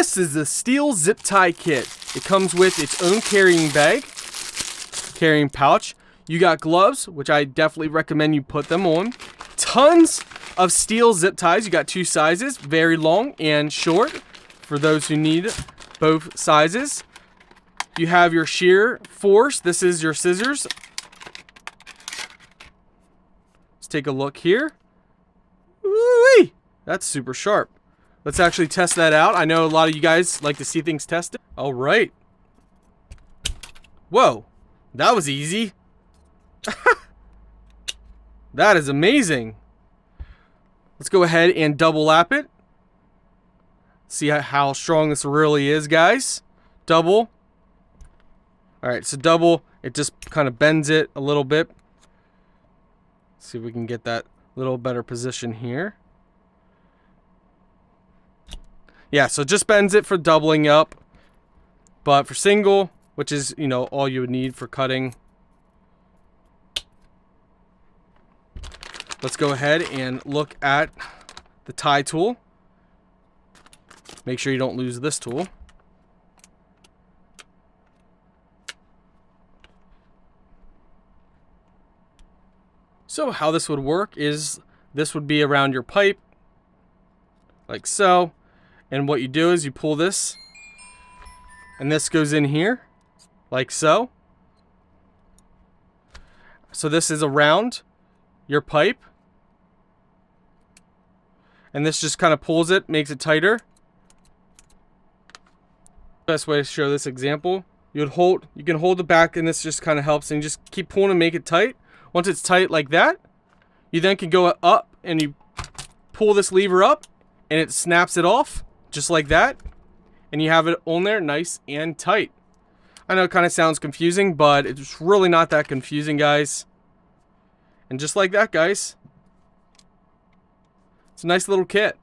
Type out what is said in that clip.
This is the steel zip tie kit. It comes with its own carrying bag, carrying pouch. You got gloves, which I definitely recommend you put them on. Tons of steel zip ties. You got two sizes, very long and short, for those who need both sizes. You have your shear force. This is your scissors. Let's take a look here. Woo-wee! That's super sharp. Let's actually test that out. I know a lot of you guys like to see things tested. All right. Whoa, that was easy. That is amazing. Let's go ahead and double lap it. See how strong this really is, guys. Double. All right, so double, it just kind of bends it a little bit. See if we can get that little better position here. Yeah, so just bends it for doubling up. But for single, which is, you know, all you would need for cutting. Let's go ahead and look at the tie tool. Make sure you don't lose this tool. So how this would work is this would be around your pipe, like so. And what you do is you pull this, and this goes in here, like so. So this is around your pipe. And this just kind of pulls it, makes it tighter. Best way to show this example, you can hold the back, and this just kind of helps, and you just keep pulling and make it tight. Once it's tight like that, you then can go up and you pull this lever up, and it snaps it off. Just like that, and you have it on there nice and tight. I know it kind of sounds confusing, but it's really not that confusing, guys. And just like that, guys, it's a nice little kit.